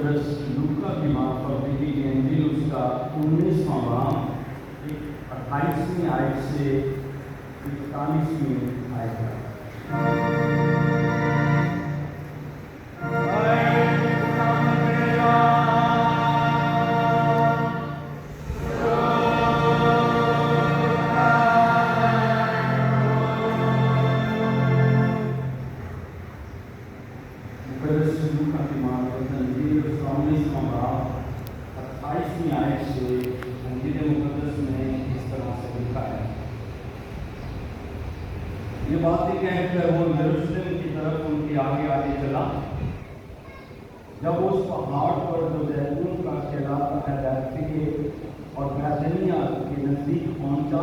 مقدس لوکا کی معرفت لکھی گئی انجیل اس کا 19واں باب 28ویں آیت سے 41ویں آیت تک۔ یہ باتیں کہہ کر وہ یروشلم کی طرف ان کے آگے آگے چلا۔ جب اس پہاڑ پر جو زیتون کا کہلاتا ہے بیتفگے اور بیتنیہ کے نزدیک پہنچا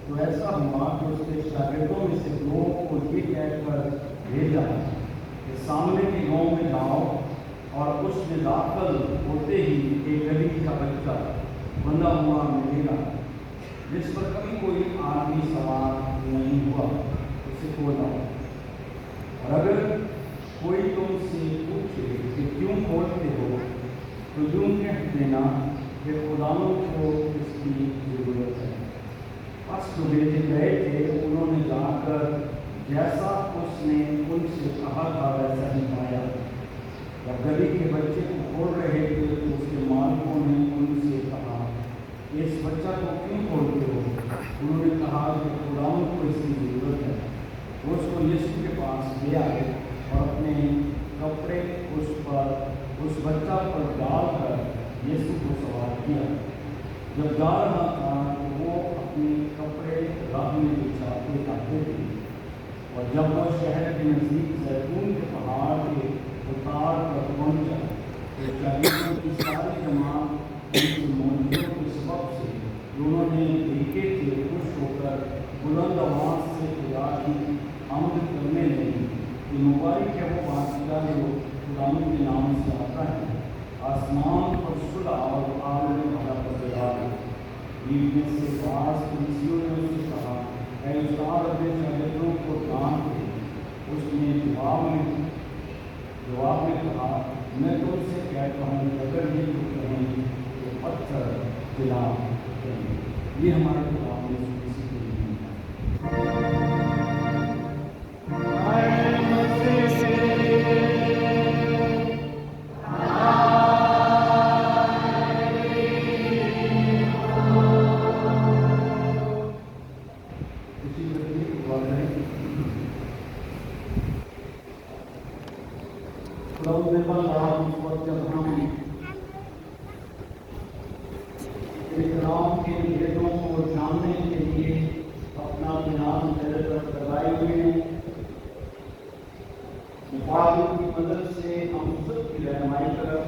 تو ایسا ہوا کہ اس کے شاگردوں میں سے دو کو یہ کہہ کر بھیجا کہ سامنے کے گاؤں میں جاؤ اور اس میں داخل ہوتے ہی ایک غریب کا بچہ بندھا ہوا ملے گا جس پر کبھی کوئی آدمی سوار نہیں ہوا، اسے کھولا۔ اور اگر کوئی تم سے پوچھے کہ کیوں کھولتے ہو تو یوں کہہ دینا کہ خداؤں کو اس کی ضرورت ہے۔ بس جو بھیجے گئے تھے انہوں نے جا کر جیسا اس نے ان سے کہا تھا ویسا ہی پایا۔ جب غریب کے بچے کو کھول رہے تھے تو اس کے مالکوں نے ان سے کہا اس بچہ کو کیوں کھولتے ہو؟ انہوں نے کہا کہ خداؤں کو اس کی ضرورت ہے۔ وہ اس کو یسوع کے پاس لے آئے اور اپنے کپڑے اس بچہ پر ڈال کر یسوع کو سوار کیا۔ جب جا رہا تھا تو وہ اپنے کپڑے راہ میں بچھاتے جاتے تھے، اور جب وہ شہر کے نزدیک زیتون کے پہاڑ کے اتار پر پہنچا تو شاگردوں کی ساری جماعت ان کی موجودوں کے سبب سے انہوں نے دیکھے تھے خوش ہو کر بلند آواز سے خدا کی حمد کرنے لگی کہ مبارک ہے وہ بادشاہ جو خداوند کے نام سے آتا ہے، آسمان پر صلح اور عالم بھلا پروردگار ہے۔ بیچ میں سے بعض فریسیوں نے اس سے کہا اے استاد اپنے شاگردوں کو ڈانٹ دے۔ اس نے جواب میں کہا میں تم سے کہتا ہوں کہ اگر یہ تو کہیں تو پتھر دلا کریں۔ یہ ہمارے خدا نے کسی کے لیے احترام کے بھیدوں کو جاننے کے لیے اپنا دھیان میرے طرف لگائے ہوئے ہیں۔ مفاہیم کی مدد سے ہم سب کی رہنمائی کریں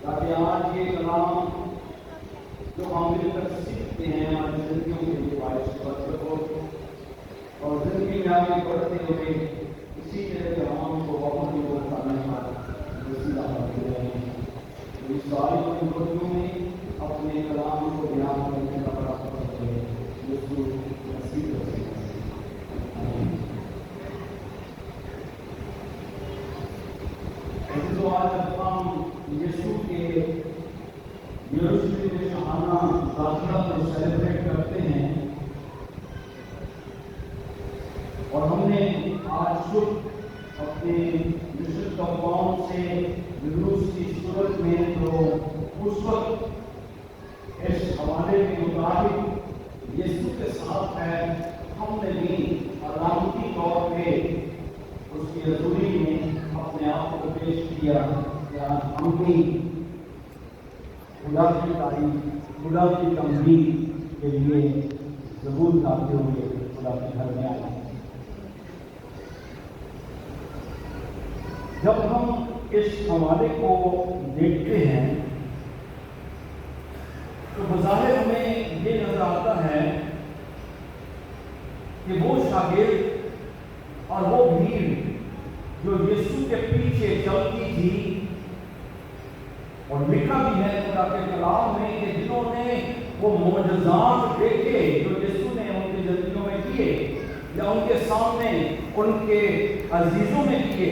تاکہ آج یہ کلام جو ہم مل کر سیکھتے ہیں ہماری زندگیوں کے لیے باعث برکت ہو، اور زندگی میں آگے بڑھتے ہوئے اسی طرح کلام کو بہت ہی بتانے کا وسیلہ بنتے رہیں۔ اس ساری مدتوں میں اپنے کلام کو بیان کرنے کا بڑا فضل ہے یسوع مسیح رسول۔ تو آج ہم یسوع کے یروشلم میں شاہانہ داخلہ کو سیلیبریٹ کرتے ہیں، اور ہم نے آج صبح اپنے مشن کمپاؤنڈ سے جلوس کی صورت میں تو اس وقت اس حوالے کے مطابق یسوع کے ساتھ ہے، ہم نے بھی علامتی طور پہ اس کی حضوری میں اپنے آپ کو پیش کیا کہ ہم بھی خدا کی تعریف، خدا کی تمجید کے لیے ضرور گاتے ہوئے خدا کے گھر میں آئے۔ جب ہم اس حوالے کو دیکھتے ہیں تو بظاہر ہمیں یہ نظر آتا ہے کہ وہ شاگرد اور وہ بھیڑ جو یسوع کے پیچھے چلتی تھی، اور لکھا بھی ہے خدا کے کلام میں کہ جنہوں نے وہ معجزات دیکھے جو یسوع نے ان کی زندگیوں میں کیے یا ان کے سامنے ان کے عزیزوں میں کیے،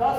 10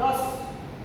10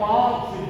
5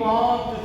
5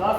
10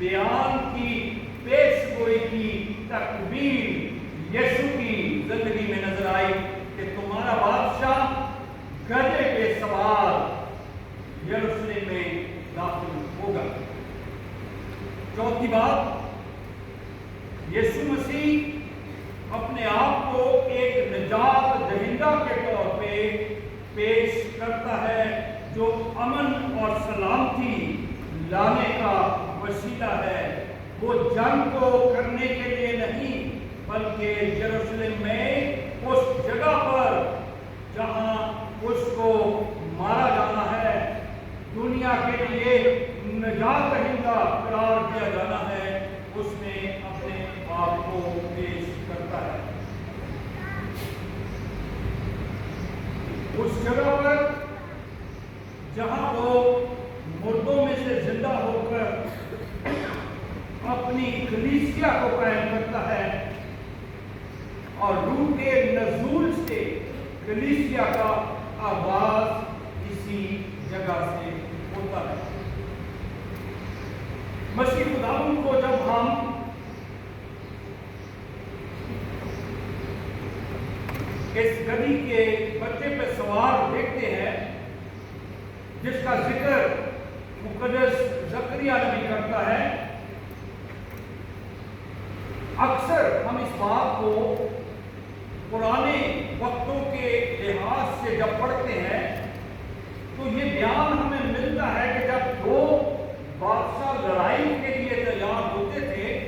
بیان کی پیش گوئی کی تکبیر یسوع کی زندگی میں نظر آئی کہ تمہارا بادشاہ گدھے پہ سوار یروشلم میں داخل ہوگا۔ چوتھی بات، یسوع مسیح اپنے آپ کو ایک نجات دہندہ کے طور پہ پیش کرتا ہے جو امن اور سلامتی لانے کا وسیلہ ہے۔ وہ جنگ کو کرنے کے لیے نہیں بلکہ یروشلم میں اس جگہ پر جہاں اس کو مارا جانا ہے، دنیا کے لیے نجات دہندہ قرار دیا جانا ہے، اس میں اپنے آپ کو پیش کرتا ہے۔ اس جگہ پر جہاں وہ مردوں میں سے زندہ ہو کر اپنی کلیسیا کو قائم کرتا ہے اور روح کے نزول سے کلیسیا کا آغاز اسی جگہ سے ہوتا ہے۔ مسیح خداوند کو جب ہم اس گدھی کے بچے پہ سوار دیکھتے ہیں جس کا ذکر مقدس زکریا نبی کرتا ہے، اکثر ہم اس بات کو پرانے وقتوں کے لحاظ سے جب پڑھتے ہیں تو یہ بیان ہمیں ملتا ہے کہ جب دو بادشاہ لڑائی کے لیے تیار ہوتے تھے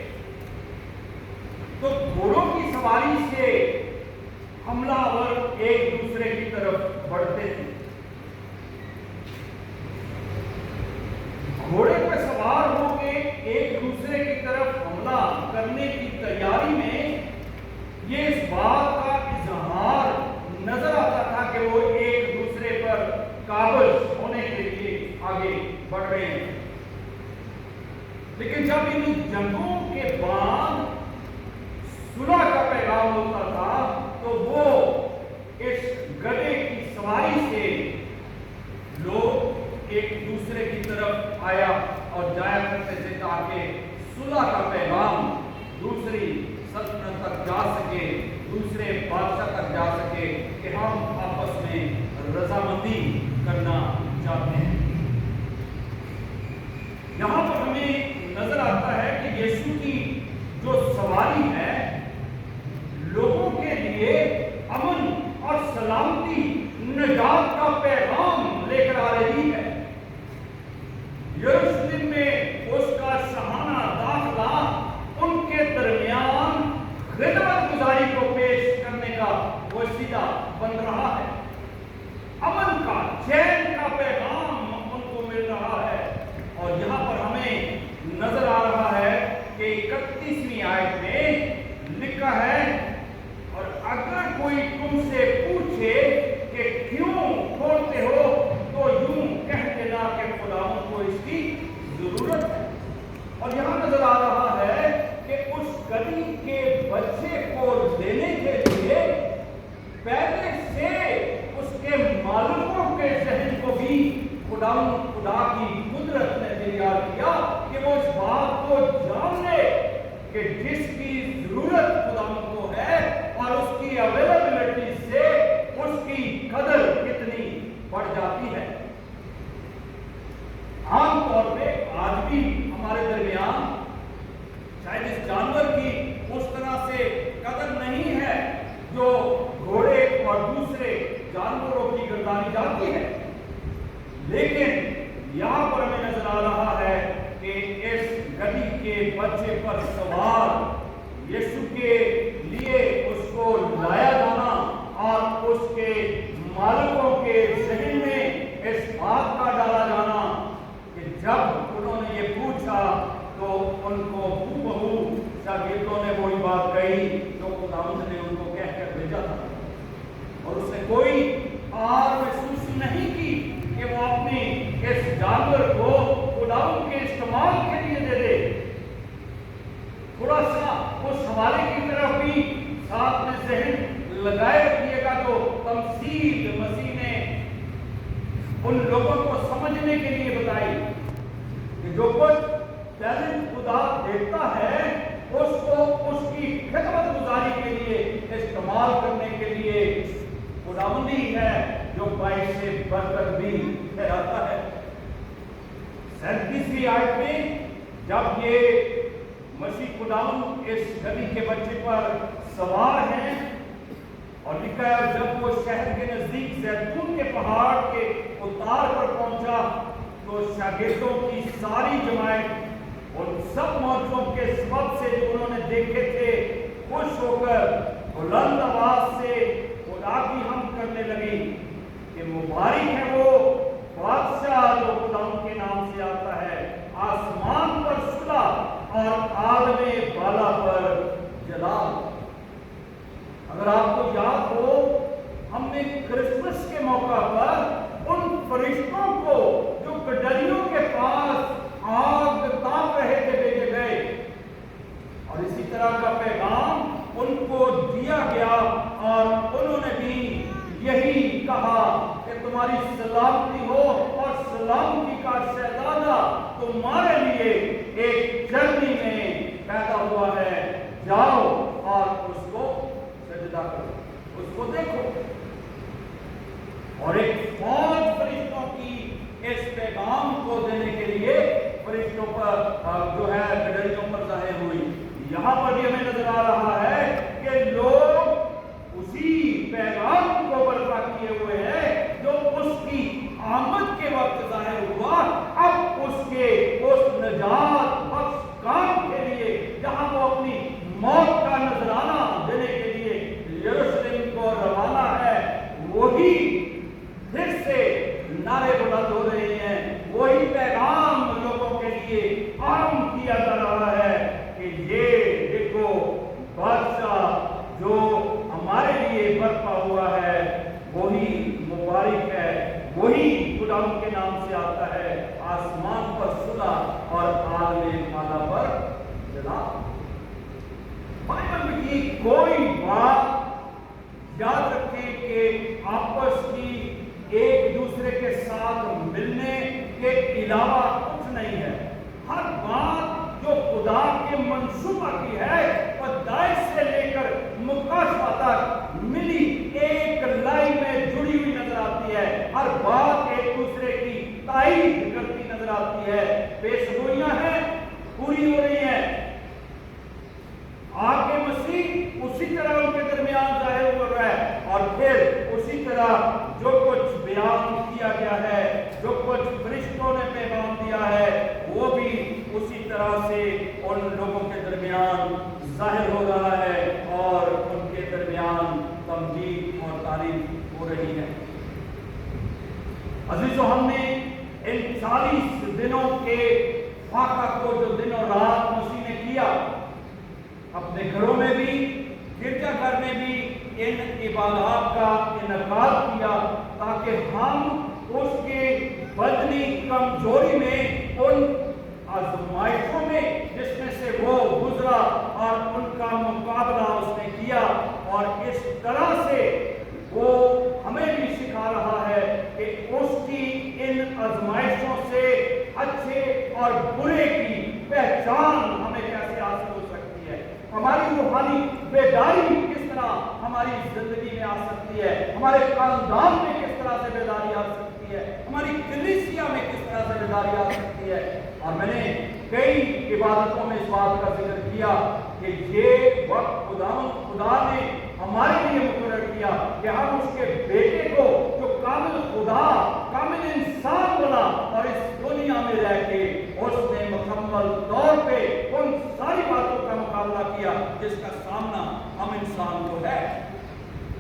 تو گھوڑوں کی سواری سے حملہ آور ایک دوسرے کی طرف بڑھتے تھے۔ گھوڑے پر سوار ہو کے ایک دوسرے کی طرف حملہ کرنے کی تیاری میں یہ اس بات کا اظہار نظر آتا تھا کہ وہ ایک دوسرے پر قابض ہونے کے لیے آگے بڑھ رہے ہیں۔ لیکن جب ان جنگوں کے بعد صلح کا پیغام ہوتا تھا تو وہ اس گدھے کی سواری سے لوگ ایک دوسرے کی طرف آیا اور جایا کرتے تھے تاکہ صلح کا پیغام دوسری سلطنت تک جا سکے، دوسرے بادشاہ تک جا سکے کہ ہم آپس میں رضامندی کرنا چاہتے ہیں۔ یہاں پر ہمیں نظر آتا ہے کہ یسوع کی جو سواری ہے لوگوں کے لیے امن اور سلامتی، نجات کا پیغام لے کر آ رہی ہے۔ یروشلم میں اس کا شاہانہ داخلہ ان کے درمیان خدمت گزاری کو پیش کرنے کا وسیلہ بن رہا ہے۔ امن کا، چین کا پیغام ان کو مل رہا ہے، اور یہاں پر ہمیں نظر آ رہا ہے کہ 31ویں آیت میں لکھا ہے، اور اگر کوئی تم سے پوچھے کہ کیوں کھولتے ہو تو یوں کہہ دینا کہ خداوند کو اس کی ضرورت ہے۔ اور یہاں نظر آ رہا ہے کہ اس گدھی کے بچے کو دینے کے لیے پہلے سے اس کے مالکوں کے ذہن کو بھی خدا کی قدرت نے تیار کیا کہ وہ اس بات کو جان لے کہ جس کی ضرورت خداوند کو ہے اور اس کی اویلیبلٹی سے اس کی قدر کتنی بڑھ جاتی ہے۔ عام طور پہ آج بھی ہمارے درمیان شاید اس جانور کی اس طرح سے قدر نہیں ہے جو گھوڑے اور دوسرے جانوروں کی گردانی جاتی ہے، لیکن یہاں پر ہمیں نظر آ رہا ہے کہ اس گدھی کے بچے پر سوار یسوع کے لیے اس کو لایا جانا اور اس کے مالکوں کے ذہن میں اس بات کا ڈالا جانا کہ جب انہوں نے یہ پوچھا تو ان کو بہو شاگردوں نے وہی بات کہی جو خداوند نے ان کو کہہ کر بھیجا تھا، اور اس نے کوئی آر محسوس نہیں کی کہ وہ اپنی اس جانور کو خداوند کے استعمال کے لیے دے دے۔ تھوڑا سا اس حوالے کی طرف بھی ساتھ میں ذہن لگائے رکھیے گا جو تمثیل مسیح نے ان لوگوں کو سمجھنے کے لیے بتائی کہ جو کچھ ٹیلنٹ خدا دیتا ہے اس کو اس کی خدمت گزاری کے لیے استعمال کرنے کے لیے خداوندی ہے جو باعث برکت بھی ٹھہراتا ہے۔ 37ویں آیت میں جب یہ مسیح خداوند اس نبی کے بچے پر سوار ہیں اور لکھا ہے جب وہ شہر کے نزدیک زیتون کے پہاڑ کے اتار پر پہنچا تو شاگردوں کی ساری جماعت اور سب موجودوں کے سبب سے جو انہوں نے دیکھے تھے خوش ہو کر بلند آواز سے خدا کی حمد کرنے لگی کہ مبارک ہے وہ بادشاہ جو خدا کے نام سے آتا ہے، آسمان پر صلح اور عالم بالا پر جلال۔ اگر آپ کو یاد ہو ہم نے کرسمس کے موقع پر ان فرشتوں کو جو گڈریوں کے پاس آگ تاپ رہے تھے بھیجے گئے اور اسی طرح کا پیغام ان کو دیا گیا اور انہوں نے بھی یہی کہا کہ تمہاری سلامتی ہو اور سلامتی کا شہزادہ تمہارے لیے ایک جرنی میں پیدا ہوا ہے، جاؤ اور اس کو سجدہ کرو، اس کو دیکھو۔ اور ایک فوج فرشتوں کی اس پیغام کو دینے کے لیے فرشتوں پر جو ہے گڈریوں پر ظاہر ہوئی۔ یہاں پر بھی ہمیں نظر آ رہا ہے کہ لوگ اسی پیغام کو برپا کیے ہوئے ہیں جو اس کی آمد کے وقت ظاہر ہوا، اب اس کے اس نجات بخش کام کے لیے جہاں وہ اپنی موت کا نذرانہ دینے کے لیے یروشلم کو روانہ ہے، وہی پھر سے نعرے بلند ہو رہے ہیں، وہی پیغام لوگوں کے لیے عام کیا جا رہا ہے کہ یہ دیکھو بادشاہ جو ہمارے لیے برپا ہوا ہے وہی مبارک ہے، وہی خدا کے نام سے آتا ہے، آسمان پر صلح اور عالم بالا پر جلال۔ بائبل میں کی کوئی بات یاد رکھیں کہ آپس کی ایک دوسرے کے ساتھ ملنے کے علاوہ کچھ نہیں ہے۔ ہر بات جو خدا کے منصوبہ کی ہے پیدائش سے لے کر مکاشفہ تک ملی ایک لائن میں جڑی ہوئی نظر آتی ہے، ہر بات ایک دوسرے کی تائید کرتی نظر آتی ہے، پیشگوئیاں ہیں پوری ہو رہی ہیں۔ آگے مسیح اسی طرح ان کے درمیان ظاہر ہو رہا ہے اور پھر اسی طرح جو کچھ بیان کیا گیا ہے، جو کچھ فرشتوں نے پیغام دیا ہے، وہ بھی اسی طرح سے ان لوگوں کے درمیان ظاہر ہو رہا ہے اور ان کے درمیان تمجید اور تعریف ہو رہی ہے۔ عزیزو، ہم نے ان 40 دنوں کے فاقہ کو جو دن اور رات مسیح نے کیا، اپنے گھروں میں بھی گرجا گھر میں بھی ان عبادات کا انعقاد کیا تاکہ ہم اس کے بدنی کمزوری میں ان آزمائشوں میں جس میں سے وہ گزرا اور ان کا مقابلہ اس نے کیا، اور اس طرح سے وہ ہمیں بھی سکھا رہا ہے کہ اس کی ان آزمائشوں سے اچھے اور برے کی پہچان ہمیں کیسے حاصل ہو سکتی ہے، ہماری روحانی بیداری کس طرح ہماری زندگی میں آ سکتی ہے، ہمارے خاندان میں کس طرح سے بیداری آ سکتی ہے، ہماری کلیسیا میں کس طرح سے بیداری آ سکتی ہے۔ اور میں نے کئی عبادتوں میں اس بات کا ذکر کیا کہ یہ وقت خدا نے ہمارے لیے مقرر کیا کہ ہم اس کے بیٹے کو جو کامل خدا کامل انسان بنا اور اس دنیا میں رہ کے اس نے مکمل طور پہ ان ساری باتوں کا مقابلہ کیا جس کا سامنا ہم انسان کو ہے،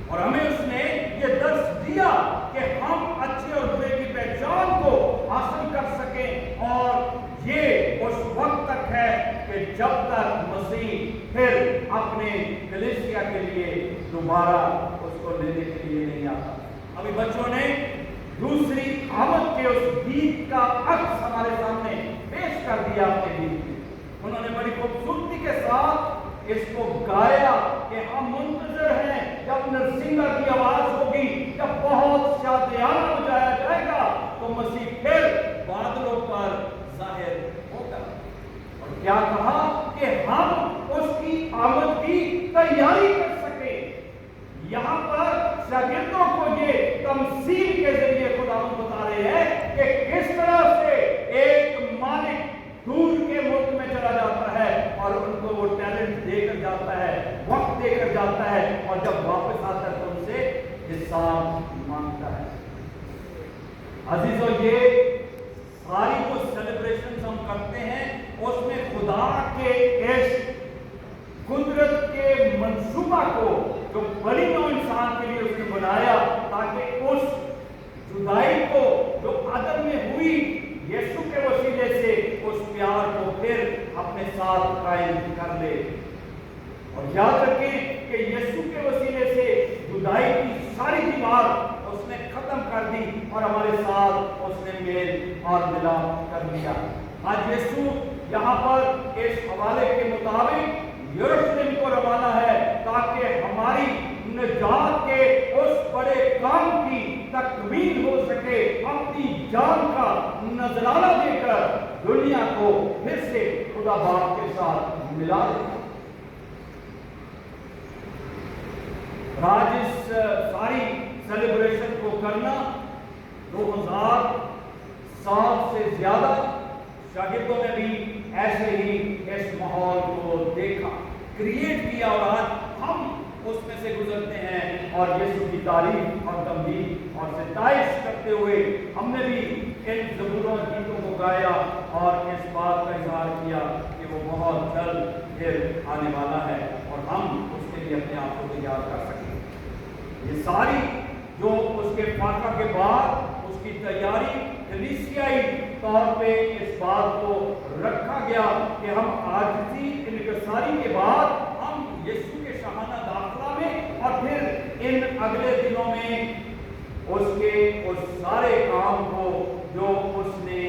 اور ہمیں اس نے یہ درس دیا کہ ہم اچھے اور برے کی پہچان کو حاصل کر سکیں، اور یہ اس وقت تک ہے کہ جب تک مسیح پھر اپنے کلیسیا کے لیے دوبارہ اس کو لینے کے لیے نہیں آتا۔ ابھی بچوں نے دوسری آمد کے اس گیت کا عکس ہمارے سامنے پیش کر دیا اپنے گیت میں، انہوں نے بڑی خوبصورتی کے ساتھ اس کو گایا کہ ہم منتظر ہیں جب نرسنگا کی آواز ہوگی، جب بہت شادیانہ بجایا جائے گا تو مسیح پھر بادلوں پر ظاہر ہوگا۔ اور کیا کہا کہ ہم اس کی آمد کی تیاری کر سکیں۔ یہاں پر شاگردوں کو یہ تمثیل کے ذریعے خداوند بتا رہے ہیں کہ کس طرح سے ایک مالک دور کے ملک میں چلا جاتا ہے اور ان کو وہ ٹیلنٹ دے کر جاتا ہے، وقت دے کر جاتا ہے، اور جب واپس آتا ہے تو ان سے حساب مانگتا ہے۔ عزیزو، یہ ساری جو سیلیبریشنز ہم کرتے ہیں اس میں خدا کے عشق، قدرت کے منصوبہ کو جو بڑی نوع انسان کے لیے اس نے بنایا تاکہ اس جدائی کو جو عدم میں ہوئی یسوع کے وسیلے سے اس پیار کو پھر اپنے ساتھ قائم کر لے۔ اور یاد رکھیں کہ یسوع کے وسیلے سے جدائی کی ساری دیوار اس نے ختم کر دی اور ہمارے ساتھ اس نے میل اور ملاپ کر لیا۔ آج یسوع یہاں پر اس حوالے کے مطابق یروشلم کو روانہ ہے تاکہ ہماری نجات کے اس بڑے کام کی تکمیل ہو سکے، اپنی جان کا نذرانہ دے کر دنیا کو پھر سے خدا باپ کے ساتھ ملا دے۔ آج اس ساری سیلیبریشن کو کرنا 2000 سال سے زیادہ شاگردوں نے بھی ایسے ہی اس ماحول کو دیکھا، کریٹ کیا، اور آج ہم اس میں سے گزرتے ہیں اور یسوع کی تعریف اور تمجید اور ستائش کرتے ہوئے ہم نے بھی ان زبوروں گیتوں کو گایا اور اس بات کا اظہار کیا کہ وہ بہت جلد پھر آنے والا ہے اور ہم اس کے لیے اپنے آپ کو تیار کر سکیں۔ یہ ساری جو اس کے فاتحہ کے بعد اس کی تیاری کلیسیائی طور پہ اس بات کو رکھا گیا کہ ہم عاجزی انکساری کے بعد ہم یسوع کے شاہانہ داخلہ میں اور پھر ان اگلے دنوں میں اس کے اس سارے کام کو جو اس نے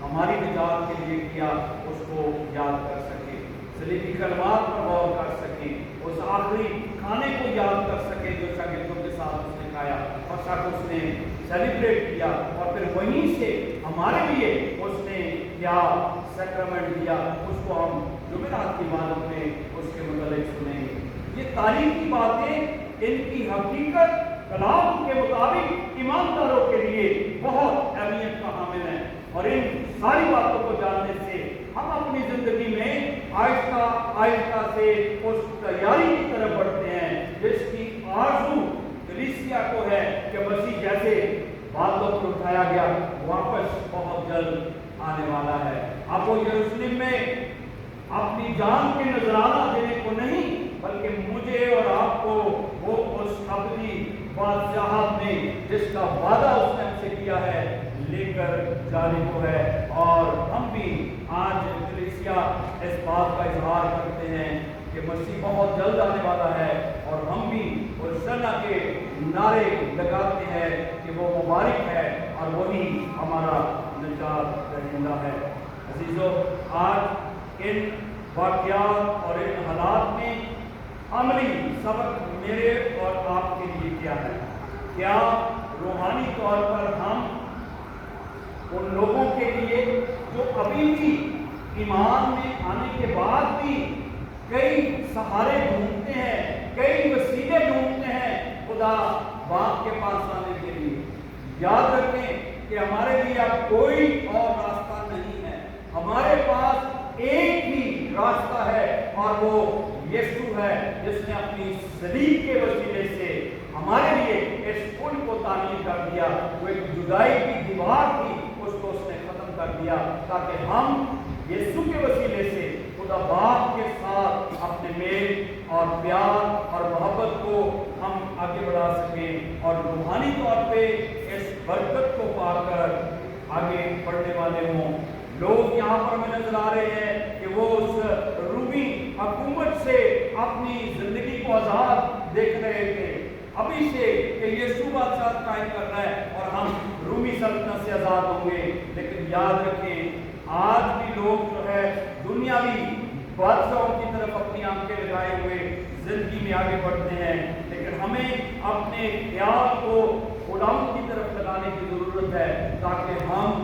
ہماری نجات کے لیے کیا اس کو یاد کر سکیں، صلیبی کلمات پر غور کر سکیں، اس آخری کھانے کو یاد کر سکیں جو شاگردوں کے ساتھ اس نے کھایا اور ساتھ اس نے سیلیبریٹ کیا، اور پھر وہیں سے ہمارے لیے اس نے کیا سیکرمنٹ دیا اس کو ہم جمعرات کی عبادت میں اس کے متعلق سنیں گے۔ یہ تاریخی باتیں ان کی حقیقت کلام کے مطابق ایمانداروں کے لیے بہت اہمیت کا حامل ہے، اور ان ساری باتوں کو جاننے سے ہم اپنی زندگی میں آہستہ آہستہ سے اس تیاری کی طرف بڑھتے ہیں جس کی آرزو کلیسیا کو ہے کہ مسیح جیسے بادلوں کو اٹھایا گیا واپس بہت جلد آنے والا ہے۔ اب وہ یروشلم میں اپنی جان کے نذرانہ دینے کو نہیں بلکہ مجھے اور آپ کو وہ اس ابدی بادشاہت میں جس کا وعدہ اس نے ہم سے کیا ہے لے کر جانے کو ہے، اور ہم بھی آج کلیسیا اس بات کا اظہار کرتے ہیں کہ مسیح بہت جلد آنے والا ہے، اور ہم بھی ہوسنا کے نعرے لگاتے ہیں کہ وہ مبارک ہے اور وہی ہمارا نجات دہندہ ہے۔ عزیزو، آج ان واقعات اور ان حالات میں عملی سبق میرے اور آپ کے لیے کیا ہے؟ کیا روحانی طور پر ہم ان لوگوں کے لیے جو ابھی بھی ایمان میں آنے کے بعد بھی کئی سہارے ڈھونڈتے ہیں، کئی وسیلے ڈھونڈتے ہیں خدا باپ کے پاس آنے کے لیے، یاد رکھیں کہ ہمارے لیے اب کوئی اور راستہ نہیں ہے، ہمارے پاس ایک ہی راستہ ہے اور وہ یسوع ہے جس نے اپنی صلیب کے وسیلے سے ہمارے لیے اس پل کو تعمیر کر دیا۔ وہ ایک جدائی کی دیوار تھی، اس کو اس نے ختم کر دیا تاکہ ہم یسوع کے وسیلے سے خدا باپ کے ساتھ اپنے میل اور پیار اور محبت کو ہم آگے بڑھا سکیں اور روحانی طور پہ اس برکت کو پا کر آگے بڑھنے والے ہوں۔ لوگ یہاں پر ہمیں نظر آ رہے ہیں کہ وہ اس رومی حکومت سے اپنی زندگی کو آزاد دیکھ رہے تھے ابھی سے کہ یسوع بادشاہ قائم کر رہا ہے اور ہم رومی سلطنت سے آزاد ہوں گے، لیکن یاد رکھیں آج بھی لوگ جو ہے دنیاوی بادشاہوں کی طرف اپنی آنکھیں لگائے ہوئے زندگی میں آگے بڑھتے ہیں، لیکن ہمیں اپنے خیال کو خداوند کی طرف لگانے کی ضرورت ہے تاکہ ہم